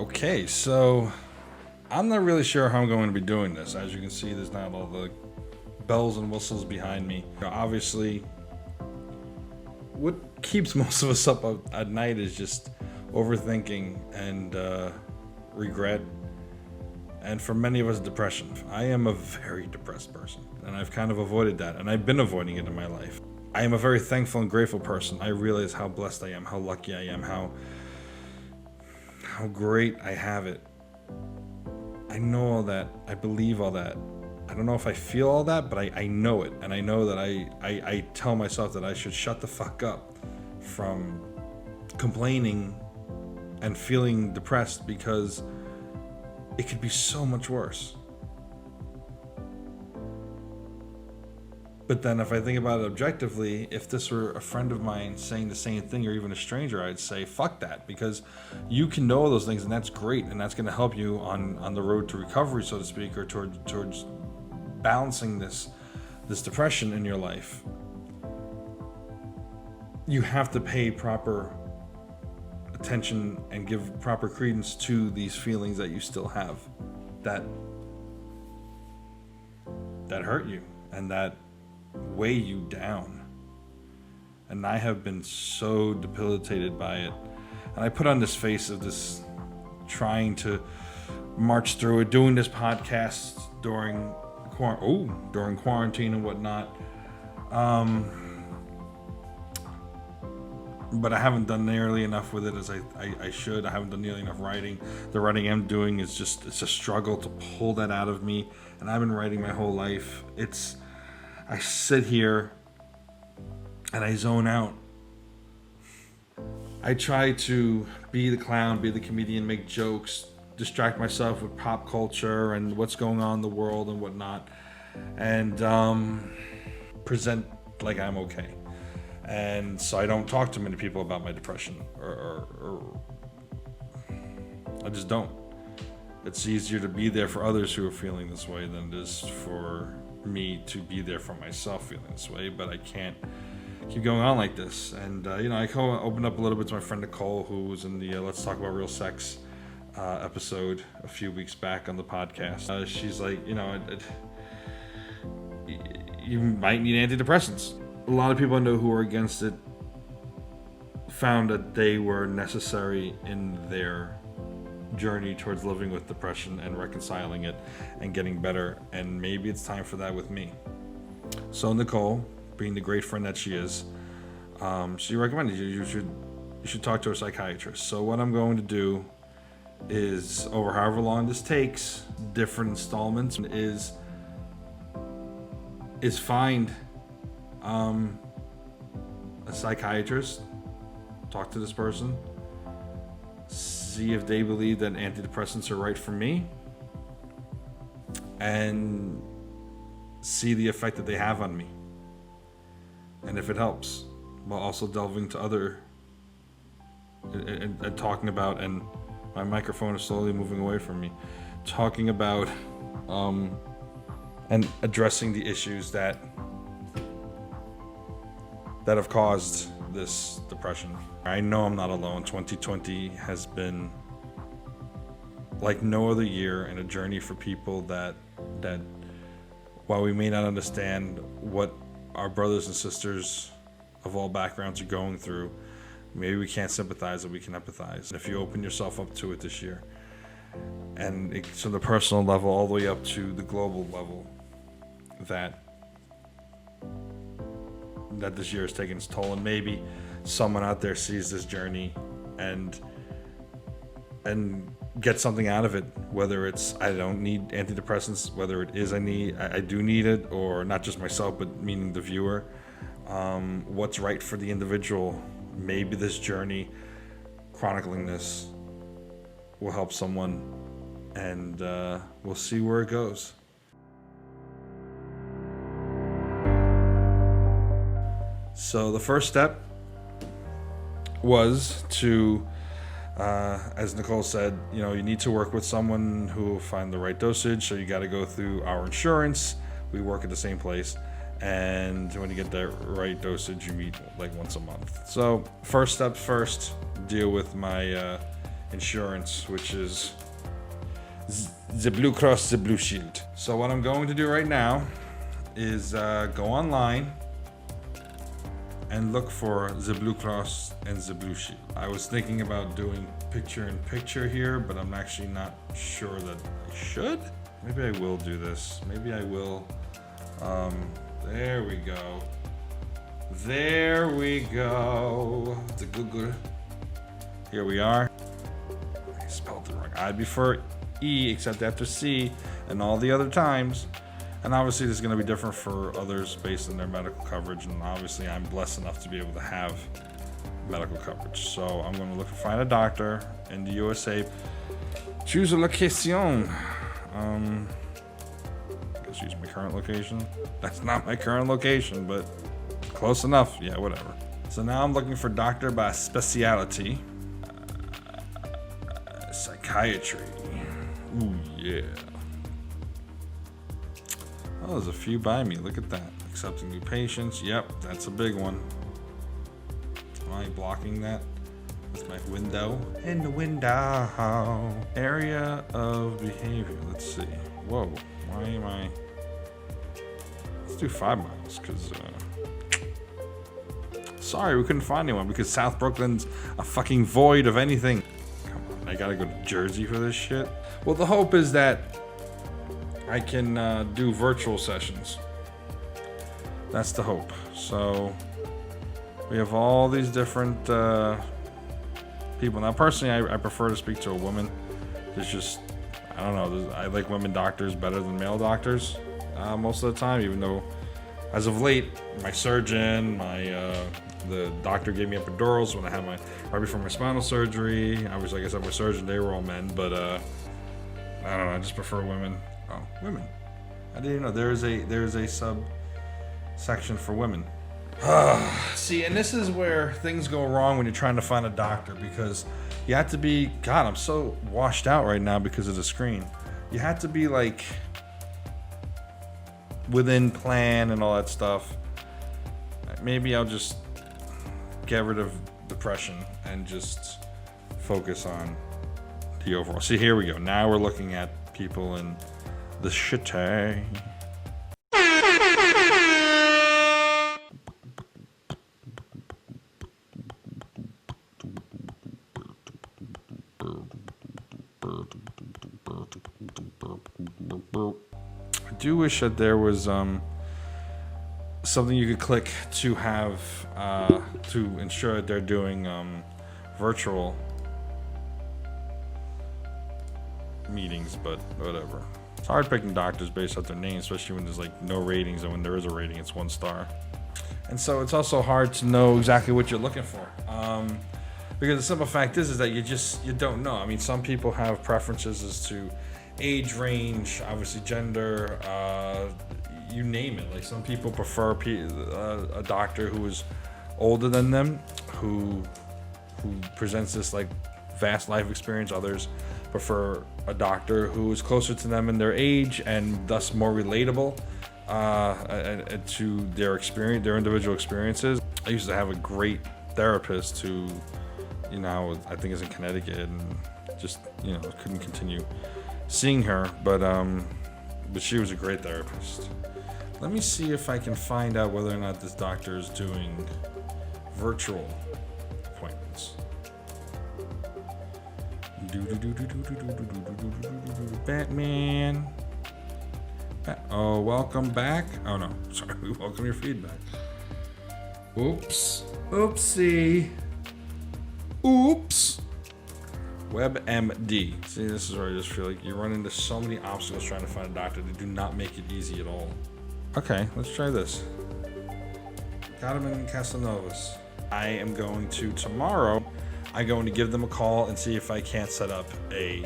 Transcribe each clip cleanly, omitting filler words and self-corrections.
Okay, so I'm not really sure how I'm going to be doing this. As you can see, there's not all the bells and whistles behind me. Obviously, what keeps most of us up at night is just overthinking and regret, and for many of us, depression. I am a very depressed person, and I've kind of avoided that, and I've been avoiding it in my life. I am a very thankful and grateful person. I realize how blessed I am, how lucky I am, how great I have it. I know all that. I believe all that. I don't know if I feel all that, but I know it. And I know that I tell myself that I should shut the fuck up from complaining and feeling depressed, because it could be so much worse. But then if I think about it objectively, if this were a friend of mine saying the same thing, or even a stranger, I'd say fuck that, because you can know those things, and that's great, and that's going to help you on the road to recovery, so to speak, or towards balancing this depression in your life. You have to pay proper attention and give proper credence to these feelings that you still have, that hurt you and that weigh you down. And I have been so debilitated by it, and I put on this face of this trying to march through it, doing this podcast during quarantine and whatnot, but I haven't done nearly enough with it as I should. I haven't done nearly enough writing. The writing I'm doing is it's a struggle to pull that out of me, and I've been writing my whole life. I sit here and I zone out. I try to be the clown, be the comedian, make jokes, distract myself with pop culture and what's going on in the world and whatnot, and present like I'm okay. And so I don't talk to many people about my depression, or I just don't. It's easier to be there for others who are feeling this way than it is for me to be there for myself feeling this way. But I can't keep going on like this. And I opened up a little bit to my friend Nicole, who was in the Let's Talk About Real Sex episode a few weeks back on the podcast. She's like, you might need antidepressants. A lot of people I know who are against it found that they were necessary in their journey towards living with depression and reconciling it and getting better, and maybe it's time for that with me. So Nicole, being the great friend that she is, she recommended you should talk to a psychiatrist. So what I'm going to do is, over however long this takes, different installments, is find a psychiatrist, talk to this person, see if they believe that antidepressants are right for me, and see the effect that they have on me, and if it helps, while also delving to other and talking about, and my microphone is slowly moving away from me, talking about and addressing the issues that have caused this depression. I know I'm not alone. 2020 has been like no other year, and a journey for people that while we may not understand what our brothers and sisters of all backgrounds are going through, maybe we can't sympathize, but we can empathize. If you open yourself up to it this year, and it's from the personal level all the way up to the global level, that this year has taken its toll, and maybe someone out there sees this journey and get something out of it, whether it's I don't need antidepressants, whether it is I do need it, or not just myself, but meaning the viewer. What's right for the individual. Maybe this journey, chronicling this, will help someone, and we'll see where it goes. So the first step was to, as Nicole said, you need to work with someone who will find the right dosage. So you got to go through our insurance. We work at the same place. And when you get that right dosage, you meet like once a month. So first step first, deal with my insurance, which is the Blue Cross, the Blue Shield. So what I'm going to do right now is go online and look for the Blue Cross and the Blue Shield. I was thinking about doing picture-in-picture here, but I'm actually not sure that I should. Maybe I will do this. Maybe I will. There we go. There we go. The Google. Here we are. I spelled it wrong. I prefer E except after C and all the other times. And obviously this is going to be different for others based on their medical coverage. And obviously I'm blessed enough to be able to have medical coverage. So I'm going to look to find a doctor in the USA. Choose a location. Let's use my current location. That's not my current location, but close enough. Yeah, whatever. So now I'm looking for doctor by specialty. Psychiatry. Ooh, yeah. Oh, there's a few by me. Look at that. Accepting new patients. Yep, that's a big one. Am I blocking that with my window? In the window. Area of behavior. Let's see. Whoa. Why am I... Let's do 5 miles, because... Sorry, we couldn't find anyone, because South Brooklyn's a fucking void of anything. Come on, I gotta go to Jersey for this shit. Well, the hope is that I can do virtual sessions. That's the hope. So we have all these different people. Now, personally, I prefer to speak to a woman. There's just, I don't know. I like women doctors better than male doctors most of the time. Even though, as of late, my surgeon, the doctor gave me epidurals when I had right before my spinal surgery. Obviously, like I said, my surgeon, they were all men, but I don't know. I just prefer women. Oh, women. I didn't know there is a section for women. See, and this is where things go wrong when you're trying to find a doctor, because you have to be, God, I'm so washed out right now because of the screen. You have to be like within plan and all that stuff. Maybe I'll just get rid of depression and just focus on the overall. See, here we go. Now we're looking at people in the shitty. I do wish that there was something you could click to have to ensure that they're doing virtual meetings, but whatever. It's hard picking doctors based off their name, especially when there's like no ratings, and when there is a rating, it's 1 star. And so it's also hard to know exactly what you're looking for. Because the simple fact is that you don't know. I mean, some people have preferences as to age range, obviously gender, you name it. Like some people prefer a doctor who is older than them, who presents this like vast life experience. Others prefer a doctor who is closer to them in their age and thus more relatable to their experience, their individual experiences. I used to have a great therapist who, I think is in Connecticut, and just, couldn't continue seeing her, but she was a great therapist. Let me see if I can find out whether or not this doctor is doing virtual appointments. Batman. Oh, welcome back. Oh no, sorry. We welcome your feedback. Oops. Oopsie. Oops. WebMD. See, this is where I just feel like you run into so many obstacles trying to find a doctor that do not make it easy at all. Okay, let's try this. Got him in Casanovas. I am going to tomorrow. I'm going to give them a call and see if I can't set up a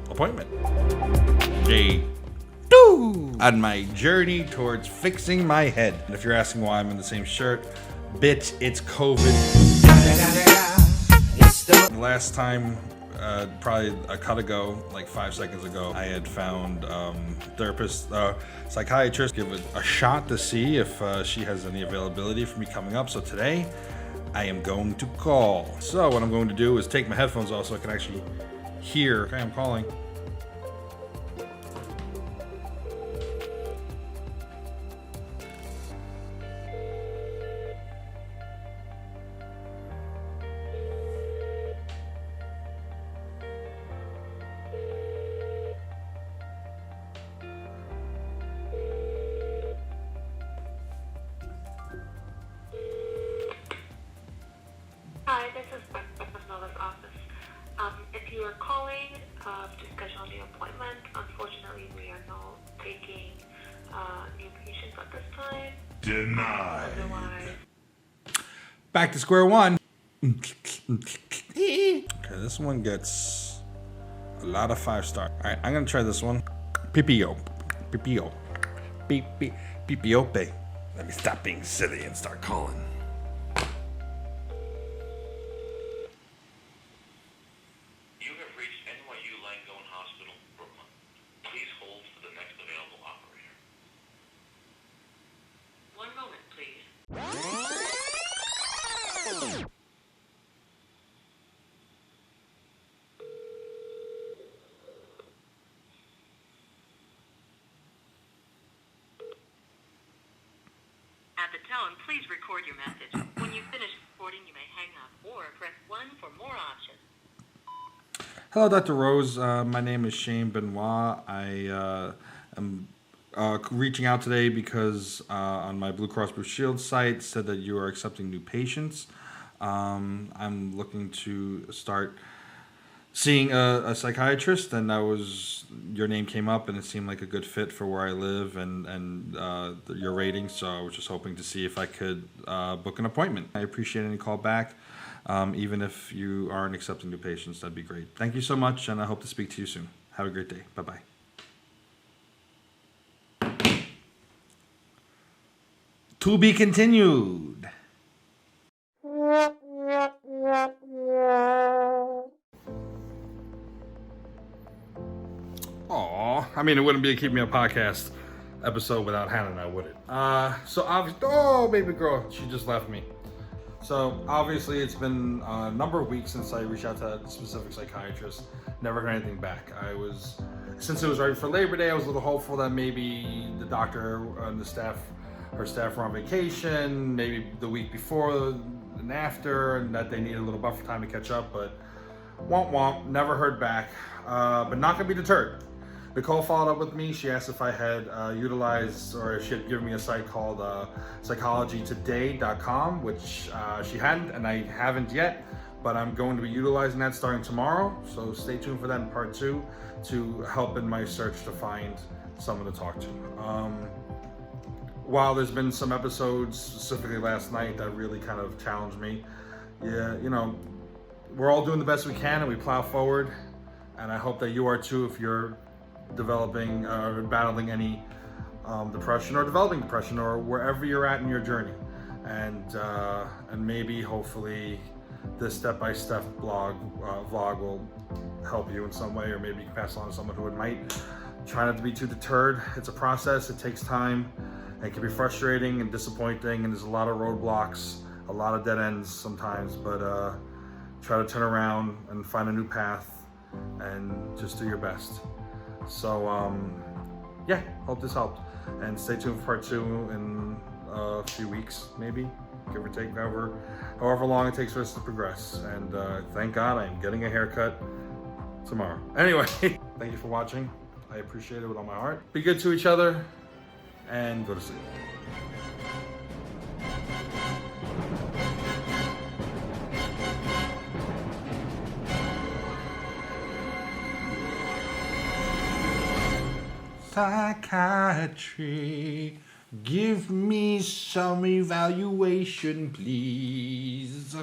appointment. On my journey towards fixing my head. And if you're asking why I'm in the same shirt, bitch, it's COVID. Last time, probably a cut ago, like 5 seconds ago, I had found psychiatrist, give it a shot to see if she has any availability for me coming up. So today, I am going to call. So what I'm going to do is take my headphones off so I can actually hear. Okay, I'm calling. Hi, this is Nova's office. If you are calling to schedule a new appointment, unfortunately we are not taking new patients at this time. Denied. Otherwise, Back to square one. Okay, this one gets a lot of 5 stars. All right, I'm gonna try this one. Pipio. Pipiope. Let me stop being silly and start calling. You have reached NYU Langone Hospital, Brooklyn. Please hold for the next available operator. One moment, please. At the tone, please record your message. When you finish recording, you may hang up or press 1 for more options. Hello, Dr. Rose. My name is Shane Benoit. I am reaching out today because on my Blue Cross Blue Shield site it said that you are accepting new patients. I'm looking to start seeing a psychiatrist, and your name came up, and it seemed like a good fit for where I live and your rating. So I was just hoping to see if I could book an appointment. I appreciate any call back. Even if you aren't accepting new patients, that'd be great. Thank you so much, and I hope to speak to you soon. Have a great day. Bye-bye. To be continued. Aw, I mean, it wouldn't be a Keep Me Up podcast episode without Hannah and I, would it? So obviously, oh, baby girl, she just left me. So obviously it's been a number of weeks since I reached out to a specific psychiatrist. Never heard anything back. Since it was right for Labor Day, I was a little hopeful that maybe the doctor and her staff were on vacation, maybe the week before and after, and that they needed a little buffer time to catch up, but womp womp, never heard back. But not gonna be deterred. Nicole followed up with me. She asked if I had utilized, or if she had given me a site called psychologytoday.com, which she hadn't, and I haven't yet, but I'm going to be utilizing that starting tomorrow. So stay tuned for that in part 2 to help in my search to find someone to talk to. While there's been some episodes, specifically last night, that really kind of challenged me, yeah, we're all doing the best we can and we plow forward. And I hope that you are too if you're developing or battling any depression or developing depression or wherever you're at in your journey. And maybe hopefully this step-by-step vlog will help you in some way, or maybe you can pass it on to someone who it might. Try not to be too deterred. It's a process, it takes time. It can be frustrating and disappointing, and there's a lot of roadblocks, a lot of dead ends sometimes, but try to turn around and find a new path and just do your best. So yeah, hope this helped, and stay tuned for part 2 in a few weeks, maybe, give or take, however long it takes for us to progress. And thank God I'm getting a haircut tomorrow. Anyway, thank you for watching. I appreciate it with all my heart. Be good to each other and go to sleep. Psychiatry, give me some evaluation, please.